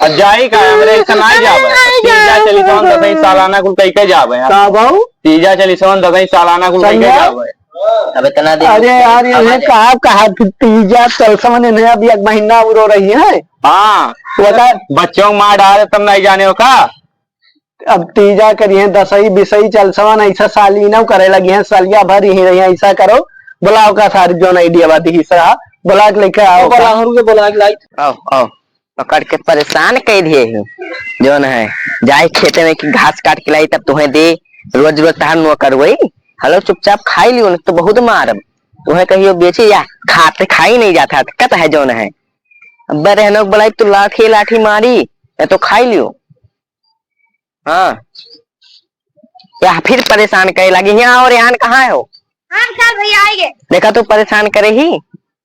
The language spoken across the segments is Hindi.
अब जाई का हमरे ऐसा नहीं जावे तीजा चली सोन दसई सालाना कुल कई के जावे का बाऊ तीजा चली सोन दसई सालाना कुल कई के जावे। अब इतना दिन अरे यार ये कहा तीजा चल समझ नहीं अभी एक महीना रो रही है। हाँ बता बच्चों को मार डाले तब नहीं जाने हो का। अब तीजा करिए दसई बिसई चल सवन ऐसा सालीना करे लगी है सालिया भर ही रही है ऐसा करो बुलाओ का सारी जो आइडिया बात ही सरा बुला के लेके आओ बुला के लाई आओ आओ पकड़ के परेशान कर दिए हो जो न है जाए खेते में कि घास काट के लाई तब तुम्हें दे रोज रोज तहार नुआ करवई हलो चुपचाप खाई लियो तो बहुत मारब तुम्हें कहियो बेची या खाते खाई नहीं जाता कत है जो न है अब रहनो बुलाई तो लाठी लाठी मारी या तो खाई लियो। हाँ या फिर परेशान करे लगी यहाँ और यहाँ कहाँ हो। हाँ चल भैया आएंगे। देखा तू परेशान करे ही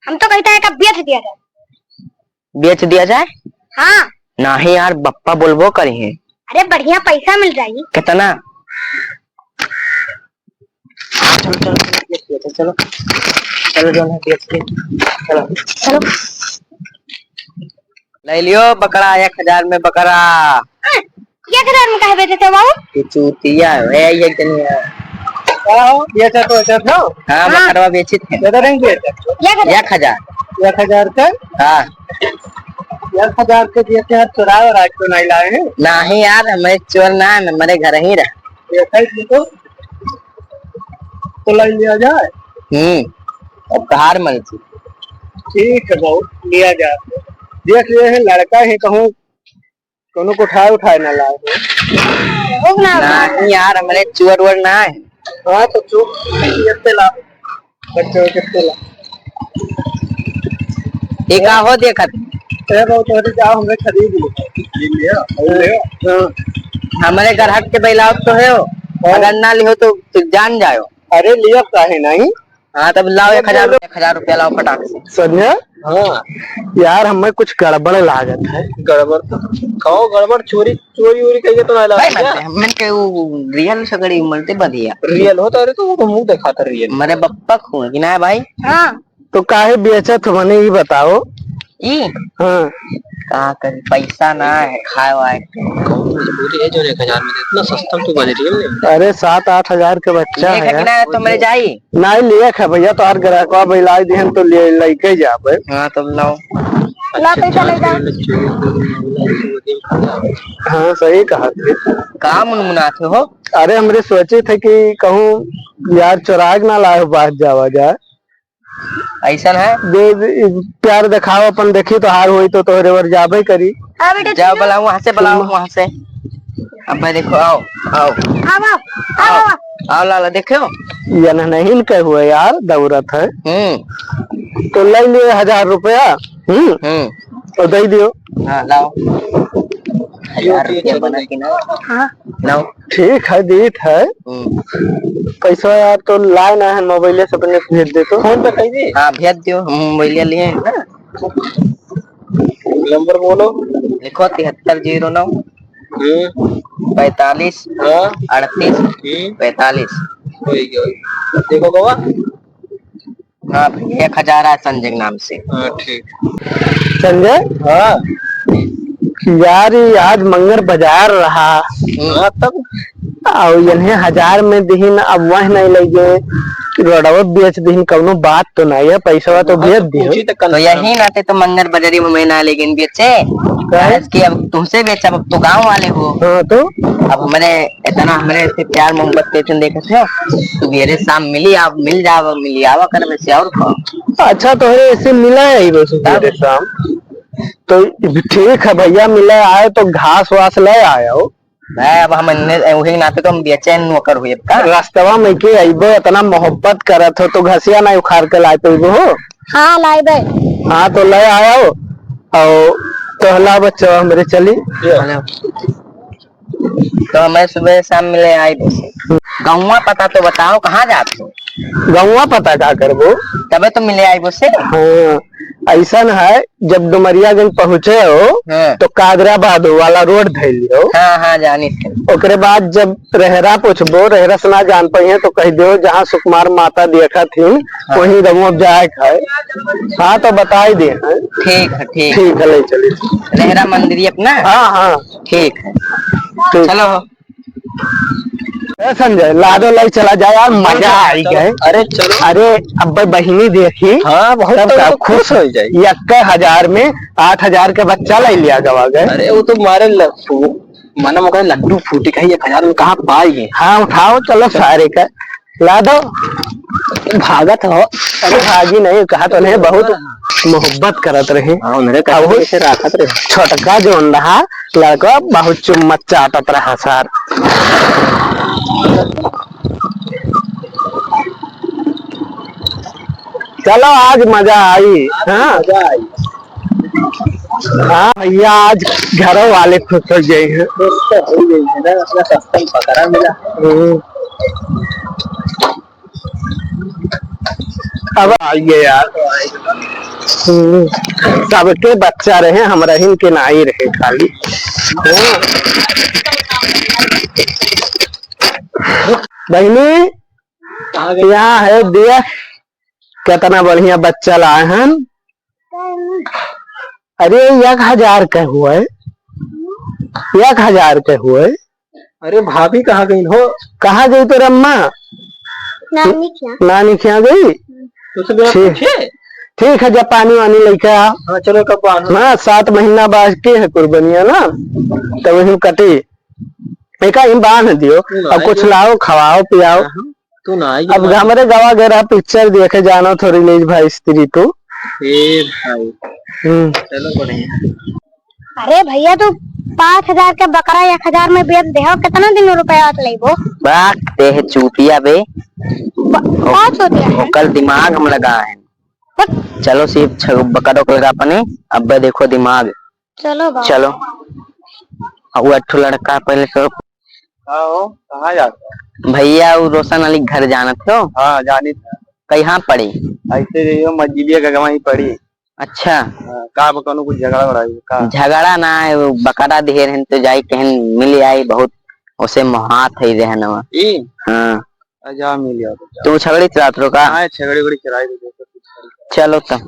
हम तो कहता है बेच दिया जाए। बेच दिया जाए। हाँ नहीं यार बप्पा बोलबो करी है। अरे बढ़िया पैसा मिल जाएगी। कितना चलो चलो चलो चलो चलो जो है बेच के चलो चलो ले लियो बकरा 1000 में बकरा। 1000 में कहे बेचे थे बाबू चूतिया है ये जनी है बेचा तो ऐसा था। हाँ बकरवा बेची थे 1000 का हाँ 1000 के दिए थे चुरा और आज तो नहीं लाए हैं। नहीं यार हमें चोर ना है हमारे घर ही रहा तो लाई लिया जाए। अब कहार मिलती ठीक है बहुत लिया जाए देख लिए है लड़का ही कहूँ दोनों को उठाए ना लाए नहीं यार हमारे चोर वोर ना है। हाँ तो चुप कितने ला बच्चे कितने ला एक हो देखा बहुत जाओ हमने खरीद लिया हमारे घर हट के बैलाव तो है अगर ना लियो तो जान जाओ। अरे लिया काहे नहीं। हाँ तब लाओ 1000 रुपया लाओ फटाक से। संजय हाँ यार हमें कुछ गड़बड़ लागत है। गड़बड़ तो कहो गड़बड़ चोरी चोरी वोरी कहिए तो हमन के वो रियल सगड़ी उमलते बढ़िया रियल होता अरे तो मुंह दिखाता रियल मेरे बप्पा खून कि ना है भाई। हाँ तो काहे बेचत मने ही बताओ। हाँ कहा कर पैसा ना है खाए वाए मजबूरी है जो 1000 में इतना सस्ता तो बज रही है। अरे 7-8 हजार के बच्चा है तो मेरे जाई नहीं लिया है भैया तो हर ग्राहक बैला दिहन तो ले लेके जाबे। हाँ तब लाओ ला पैसा ले जाओ। हाँ सही कहा कहाँ मुनमुनाते हो। अरे हमरे सोचे थे कि कहूँ यार चुराग ना लाए बाहर जावा जाए ऐसा है प्यार दिखाओ अपन देखी तो हार हुई तो तोहरे वर जाबे करी। हाँ बेटा जाओ बुलाओ वहाँ से अब मैं देखो आओ आओ आओ आओ लाला देखो ये नहीं कह हुए यार दौरत है। तो ले लिए 1000 रुपया तो दे दियो। हाँ लाओ 1000 रुपया बना के ना। हाँ लाओ ठीक है दीत है पैसा यार तो लाए ना है मोबाइल से अपने भेज दे तो फोन पे कह दे। हाँ भेज दियो हम मोबाइल लिए हैं ना। नंबर बोलो लिखो 7309 45 38 45। देखो गवा हाँ 1000 है संजय नाम से। ठीक संजय हाँ यार आज मंगर बाजार रहा तब और यही 1000 में दिहिन अब वह नहीं लगे रोडवा बेच दिहिन कौनो बात तो नहीं है पैसा तो भेज दियो। तो यही नाते तो मंगर बाजारी में ना लेकिन बेचे कि अब तुमसे बेचा अब तो गांव वाले हो। हाँ तो अब हमारे इतना हमारे से प्यार मोहब्बत पे देखे थे तो मेरे शाम मिली आप मिल जाओ मिली आवा कर वैसे और अच्छा तो ऐसे मिला है मेरे शाम तो ठीक है भैया मिले आए तो घास वास ले आया हो। अब हम वही नाते तो हम बेचैन नौकर हुए रास्तवा में के अइबो इतना मोहब्बत करत हो तो घसिया नहीं उखाड़ के लाए तो हो। हाँ लाई दे। हाँ तो ले आया हो और पहला बच्चा हमारे चली तो हमें सुबह शाम मिले आए गाँव पता तो बताओ कहाँ जाते हो। गाँव पता क्या करबो तबे तो मिले आए से। हाँ ऐसा है जब डुमरियागंज पहुँचे हो हाँ तो कादराबाद वाला रोड धैलियो। हाँ हाँ जानी थे। ओकरे बाद जब रेहरा पूछबो, रेहरा से ना जान पाइए तो कह दो जहाँ सुकुमार माता देखा थी वहीं रमो जाए है। हाँ तो बता ही दे। ठीक है ठीक ठीक है ले चलिए। रेहरा मंदिर अपना। हाँ हाँ ठीक है ठीक। चलो। संजय लादो ले चला जाए यार, मजा आई गए। अरे चलो। अरे अब बहिनी देखी। हाँ बहुत तब खुश हो जाए। 1000 में 8000 का बच्चा ले लिया गवा गए। अरे वो तो मारे माना मगर लड्डू फूटी कहीं 1000 में कहाँ पाएंगे। हाँ उठाओ चलो सारे का ला दो। भागत हो। अरे भागी नहीं, कहा तो नहीं बहुत मोहब्बत करत रहे। राखत रहे। छोटका जो रहा लड़का बहुत चुम्मत चाटत रहा सर। चलो आज मजा आई। हाँ मजा आई। हाँ भैया आज घरों वाले खुश हो गए हैं। पकड़ा मिला। अब आइए यार। सबके बच्चा रहे, हमरा हिन के नाई रहे खाली। बहनी यहाँ है देख कितना बढ़िया बच्चा लाए हैं। अरे 1000 का हुआ है, 1000 का हुआ है। अरे भाभी कहाँ गई हो? कहाँ गई तो रम्मा? नानी क्या गई? ठीक है जब पानी वानी लेके आ। हाँ चलो कब आना? हाँ 7 महीना बाकी है कुर्बानिया ना, तो वही कटी एक बांध दियो। अब कुछ लाओ खवाओ पियाओ। तू ना अब हमारे गवा गया पिक्चर देखे जाना तो रिलीज भाई स्त्री तू। चलो बढ़िया। अरे भैया तू 5000 का बकरा 1000 में बेच दे, कितना दिन रुपया लेबो? बात है चूतिया बे। बहुत होती है। कल दिमाग हम लगा है। चलो सिर्फ बकरों को लगा अपने। अब देखो दिमाग। चलो बाबा। चलो वो अट्ठू लड़का पहले तो कहाँ जाता? भैया वो रोशन अली घर जाना थे। हाँ जानी था। कहाँ पड़ी? ऐसे मस्जिदिया का गवाही पड़ी। अच्छा का बकनो कुछ झगड़ा का? झगड़ा ना है, वो बकरा ढेर है तो जाई कहन मिल आई बहुत उसे मोहात है रहना। हाँ जा मिल गया तू झगड़ी रात रो का? हाँ झगड़ी उगड़ी चलाई। चलो तब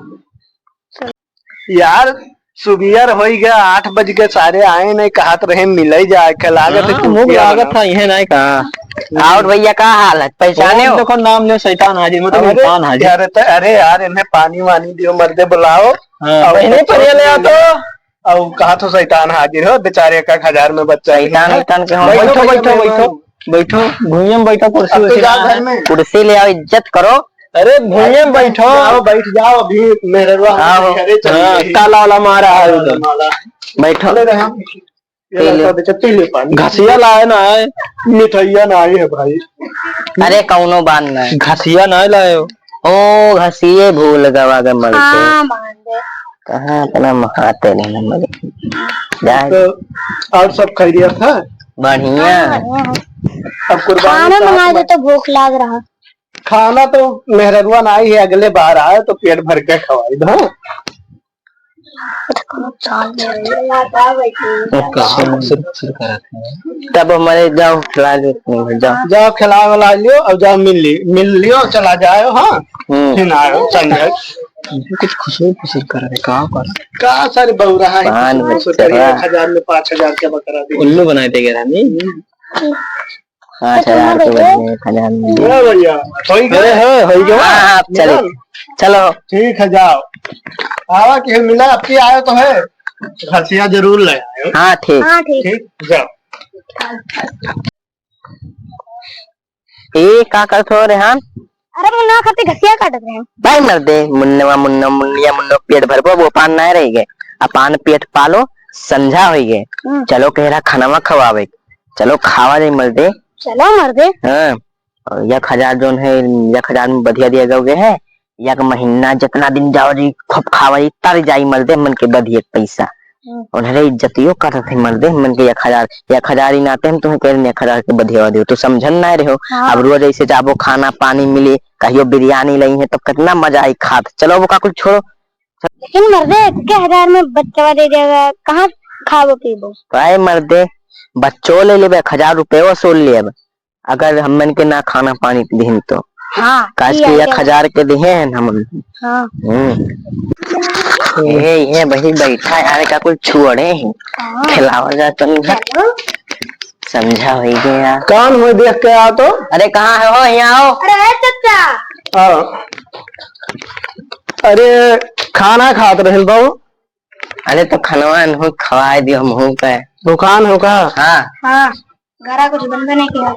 यार सुबियर हो गया 8 बज के सारे आए नहीं कहा रहे मिल जाए के लागत था यह नहीं कहा। और भैया का हाल है पहचाने हो? देखो नाम ले शैतान हाजिर मतलब इंसान हाजिर। अरे यार इन्हें पानी वानी दियो मर्दे बुलाओ। पहले पर ले आ तो अब कहा तो शैतान हाजिर हो बेचारे 1000 में बच्चा। शैतान के बैठो बैठो बैठो बैठो भूमि में बैठो। कुर्सी कुर्सी ले आओ इज्जत करो। अरे भूमि में बैठो बैठ जाओ अभी मेहरवा ताला वाला मारा है उधर। बैठो घसिया लाए ना है मिठाइया ना आई है भाई। अरे कौनो बांध ना घसिया ना लाए हो। ओ घसिए भूल गवा गए मर हाँ बांध दे। कहाँ अपना महाते नहीं मर तो और सब खैरियत है? बढ़िया। अब खाना बना दे तो भूख लाग रहा। खाना तो मेहरवा ना आई है, अगले बार आए तो पेट भर के खवाई दो। तब हमारे जाओ खिला देते जाओ जाओ खिला वाला लियो और जाओ मिल लियो चला जाओ। हाँ फिर आयो संजय कुछ खुशी खुशी कर रहे कहा सारे बहु रहा है। 1000 में 5000 का बकरा उल्लू बनाए थे गया नहीं 5000 के बदले 1000 में भैया हो गया। चलो चलो ठीक है जाओ। आवा कि मिला आपकी आयो तो है घसिया जरूर ले आयो। हाँ ठीक। हाँ ठीक। ठीक जाओ। ये का करते हो रेहान? अरे मुन्ना खाते घसिया काटत रहे हैं भाई मर दे मुन्ना मुन्ना मुन्निया मुन्ना पेट भर वो पान नहीं रही गए अपान पेट पालो समझा हो गए। चलो कह रहा खाना खवावे चलो खावा जाए मर दे। चलो मर दे। हाँ 1000 जोन है 1000 में बढ़िया दिया गए है। एक महीना जितना दिन जाओ जी खूब खावा तर जाई मर दे मन के बढ़िया पैसा उन्हें इज्जतियों कर रहे मर दे मन के 1000 ही नाते हम तुम्हें कह 1000 के बढ़िया दो तो समझन ना रहे हो। हाँ। अब रोज ऐसे जाबो खाना पानी मिले कहियो बिरयानी लाई है तो कितना मजा आई खात। चलो वो का कुछ छोड़ो लेकिन मर्दे 1000 में बच्चा दे देगा, कहाँ खाओ पीबो? भाई मर्दे बच्चों ले लेबे 1000 रुपये वसूल लेब अगर हमन के ना खाना पानी दीन तो। हाँ काश के 1000 के दिए हैं हम। हाँ ये वही बैठा है यार, का कुछ छोड़े हैं खिलावा जा तो नहीं समझा हो गया। कौन हो देख के आओ तो। अरे कहाँ है हो, यहाँ आओ। अरे चाचा अरे खाना खात रहे बाबू। अरे तो खनवा खवा दियो मुँह पे। दुकान हो का? हाँ हाँ घरा कुछ बनबे नहीं किया।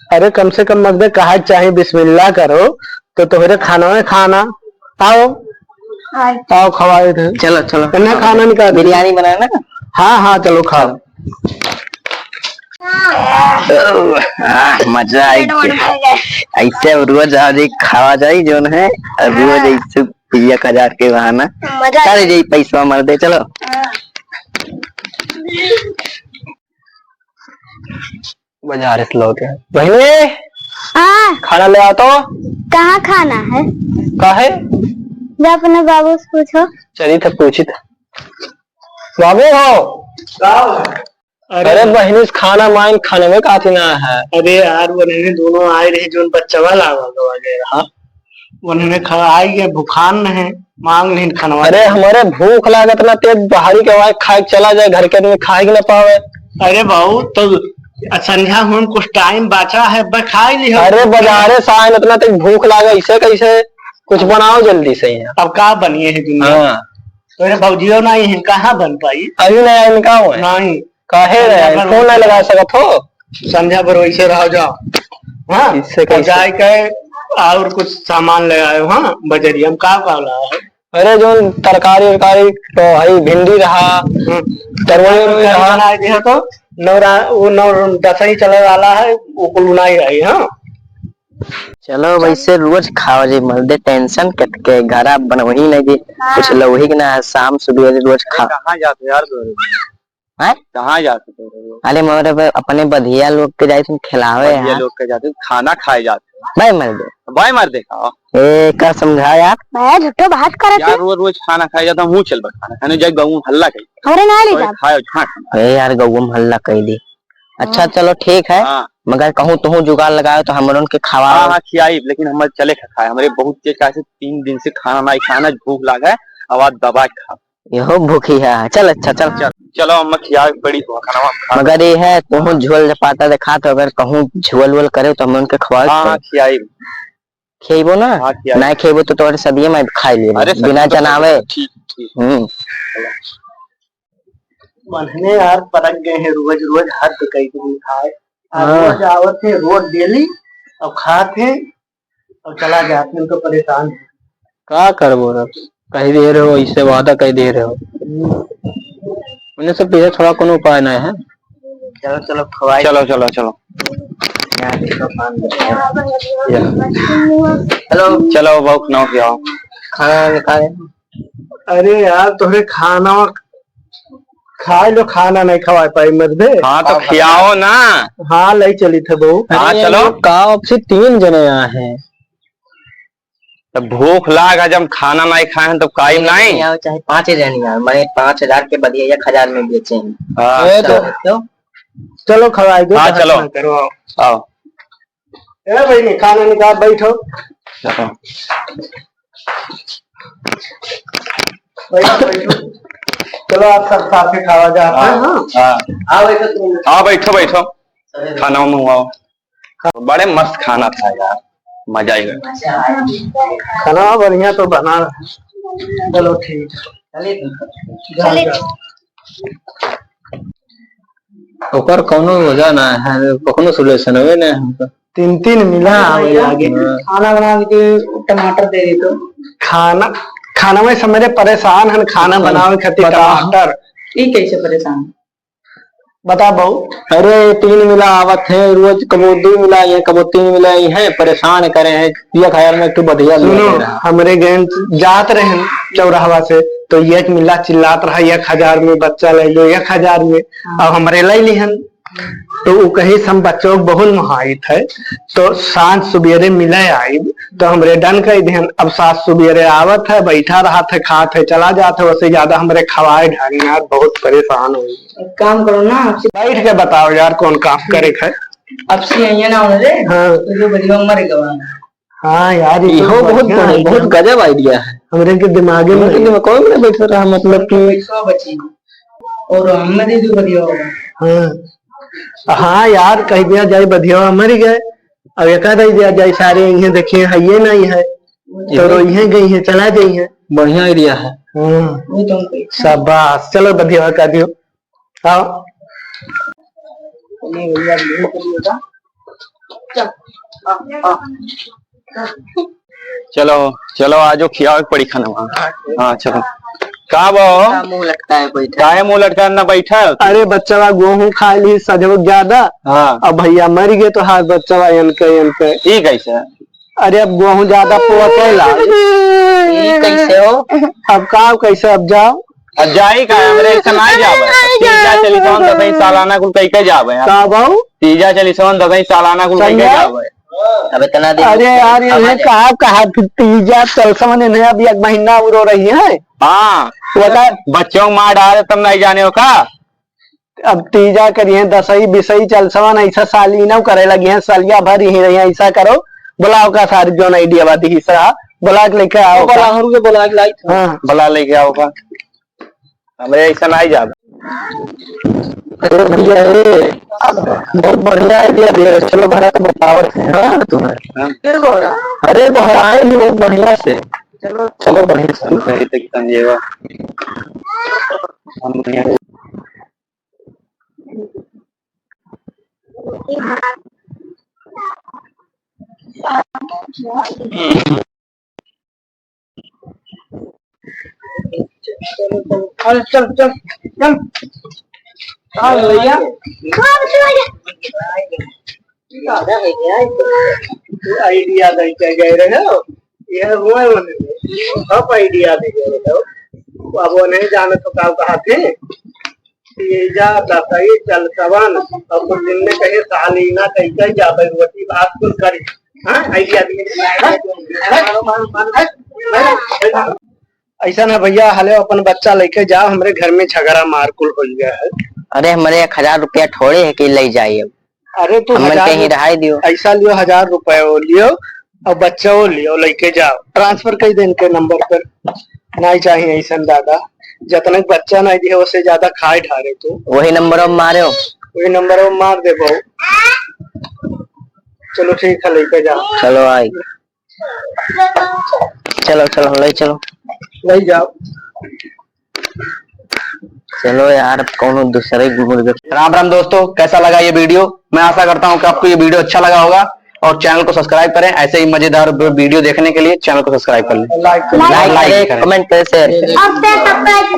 अरे कम से कम मगदे कहा चाहे बिस्मिल्लाह करो तो तोहरे खाना में खाना। आओ आओ खवाए थे। चलो चलो इन्हें खाना निकाल। बिरयानी बनाना। हाँ हाँ चलो खाओ। मजा आई ऐसे रोज आज खावा जाए जो है रोज ऐसे 1000 के बहाना चल जाई पैसा मर दे। चलो बाजार से लौटे बहने हाँ खाना ले आओ तो। कहाँ खाना है? काहे? जा अपने बाबू से पूछो। चली थे पूछी था बाबू हो। अरे बहनी खाना माइन खाने में काफी ना है। अरे यार उन्होंने दोनों आए रहे जो बच्चा वगैरह उन्होंने खाई के भूखान है मांग नहीं खाना। अरे हमारे भूख लागत ना तेज बाहरी के वाई खाए चला जाए घर के आदमी खाए ना पावे। अरे बाबू तो संध्या हम कुछ टाइम बचा है खाई ली। अरे बाजारे साइन इतना तेज भूख लागे इसे कैसे कुछ बनाओ जल्दी से। अब का बनिए है दुनिया। तो भौजियो नहीं है कहाँ बन पाई अभी नया इनका हुआ नहीं काहे रहे फोन नहीं लगा सकत हो। संध्या पर वैसे रहो जाओ। हाँ इससे जाए के और कुछ सामान ले आयो। हाँ बजरिया में का है। अरे जो तरकारी वरकारी तो भाई भिंडी रहा तरवई रहा तो वो 9-10 चले वाला है वो कुलना ही रही। हाँ चलो वैसे रोज खाओ जी मर्दे टेंशन के घर बनवही नहीं जी कुछ लोही के ना शाम सुबह रोज खाओ। कहाँ जाते यार कहाँ जाते? अरे मगर अपने बधिया लोग के जाए तुम खिलावे ये लोग के जाते खाना खाए जाते भाई मर दे ए का समझा यार। मैं झूठो बात कर यार रोज खाना खाए जाता हूँ। चल खाना खाने जाए गऊ हल्ला कही। अरे ना ले जा खाओ यार गऊ हल्ला कही दी। अच्छा चलो ठीक है मगर कहूँ तुम जुगाड़ लगाओ तो हम के खावा। हाँ खियाई लेकिन हम चले खाए हमारे बहुत तेज कैसे 3 दिन से खाना नहीं खाना भूख लगा है आवाज दबा खा यो भूखी है। चल अच्छा चल चलो अम्मा खिया बड़ी खाना मगर ये है तुम झोल जपाता देखा तो अगर कहूँ झोल वोल करे तो हम उनके खवा खियाई खेबो ना नहीं खेबो तो तुम्हारे सदिये में खाई लिए बिना जनावे। बहने यार परक गए हैं रोज रोज हद कई दिन खाए रोज आवत थे रोज डेली अब खाते और चला जाते उनको परेशान क्या करबो कहीं दे रहे हो इससे वादा कहीं दे रहे हो उन्हें सब पीछे थोड़ा कोनो उपाय नहीं है। चलो चलो खवाई चलो चलो चलो हेलो चलो बहुत ना खिलाओ खाना निकाले। अरे यार तुम्हें खाना खाए लो खाना नहीं खवा पाई मर्दे। हाँ तो खियाओ ना। हाँ ले चली थे बहू। हाँ चलो काव से 3 जने यहाँ हैं तो भूख लागा जब खाना नहीं खाए तो काई नहीं चाहे 5 जने मैं 5000 के बदिया 1000 में बेचे हैं। तो चलो खवाई दो। हाँ चलो करो आओ ए भाई खाना निकाल बैठो चलो आप सब साथ में खावा जाते हैं। हाँ बैठो बैठो खाना मंगवाओ। बड़े मस्त खाना था यार मजा ही खाना बढ़िया तो बना। चलो ठीक ऊपर कोनो वजह ना है कोनो सोल्यूशन हुए ना 3 मिला आगे खाना बना के टमाटर दे दे तो खाना में समझे परेशान है खाना बनावे खातिर टमाटर ये कैसे परेशान बता बहु। अरे 3 मिला आवत है रोज कबो 2 मिला ये कबो 3 मिला ये है परेशान करे हैं 1000 में तू बढ़िया सुनो हमरे गैन जात रहे चौराहा से तो 1 मिला चिल्लात रहा 1000 में बच्चा ले लो 1000 में अब हमरे ले लिहन तो वो कहीं से हम बच्चों को बहुत मुहाइत है, तो सांझ सुबेरे मिले आई तो हमरे डन कह देन। अब सात सुबेरे आवत है, बैठा रहा था, खात है, चला जाता है, उससे ज्यादा हमरे खवाए ढाई यार, बहुत परेशान हो। एक काम करो ना, आपसे बैठ के बताओ यार कौन काम करे है। आपसे यही ना होने रे। हाँ तो जो बढ़िया मर गवा। हाँ यार, ये इहो बहुत गजब आइडिया है। हमरे के दिमागे में कौन में बैठ रहा, मतलब कि पैसा बची और हम दे दो बढ़िया होगा। हाँ हाँ यार, कह दिया जाए बधिया मर गए, अब एक दिया जाए सारे इन्हें देखिए है ये नहीं है, तो इन्हें गई है, चला गई है। बढ़िया आइडिया है। वो तुम कोई शाबाश, चलो बधिया कर दियो। आओ नहीं भैया नहीं करिएगा। चलो चलो आजो खियाओ पड़ी खाना वहाँ। हाँ चलो। कहा वो मुंह लगता है बैठा। काहे मुंह लटका ना बैठा है? अरे बच्चा गेहूं खा ली सजो ज्यादा, हाँ अब भैया मर गए तो हाथ बच्चा इनके ये कैसे? अरे अब गेहूं ज्यादा पोकेला, ये कैसे हो? अब का कैसे अब जाओ। अब जाई का हमरे ऐसा नहीं जावे। तीजा चली सोन दसई सालाना कुल कई के जावे यार। का बाऊ तीजा चली सोन दसई सालाना कुल कई के जावे। अब इतना दिन अरे यार इन्हें कहा तीजा चल समझ इन्हें अभी एक महीना रो रही है। हाँ बता बच्चों को मार डाले तुम नहीं जाने हो का? अब तीजा करिए दसई बिसई चल सवन ऐसा सालीना करे लगी है, सालिया भर ही रही है, ऐसा करो बुलाओ का सारी जो आइडिया बात ही सरा बुला के लेके आओ का। के बुला के लाई। हाँ भला लेके आओ का, हमरे ऐसा नहीं जावे। अरे भैया बहुत बढ़िया आइडिया दे, चलो भरा तो बतावत है। हाँ तुम्हें अरे बढ़ाए भी बहुत बढ़िया से, चलो चलो बढ़िया से कहीं तक समझेगा हम नहीं। चल चल चल चल हाँ भैया आइडिया दे के गए रहे हो, यह हुआ अब आइडिया दे गए रहे हो। अब वो नहीं जाने तो क्या कहा थे जा दसई चल सवन और कुछ दिन में कहे सालीना कैसे जा भगवती बात कुल करी। हाँ आइडिया दिए ऐसा ना भैया, हले अपन बच्चा लेके जाओ, हमरे घर में झगड़ा मारकुल हो गया है। अरे हमारे 1000 रुपया थोड़े है कि ले जाइए। अरे तो कहीं रहाई दियो, ऐसा लियो 1000 रुपए वो लियो और बच्चा वो लियो, लेके जाओ, ट्रांसफर कर दे इनके नंबर पर। नहीं चाहिए ऐसा दादा, जितना बच्चा नहीं दिया उससे ज्यादा खाए ढारे तो वही नंबर मारे हो, वही नंबर मार दे बहु। चलो ठीक है लेके जाओ। चलो आई, चलो चलो ले चलो, ले जाओ। चलो यार अब कौन दूसरे मुर्गे। राम राम दोस्तों, कैसा लगा ये वीडियो? मैं आशा करता हूँ कि आपको ये वीडियो अच्छा लगा होगा और चैनल को सब्सक्राइब करें। ऐसे ही मजेदार वीडियो देखने के लिए चैनल को सब्सक्राइब कर लें, लाइक लाइक करें, कमेंट करें, शेयर अब से सब्सक्राइब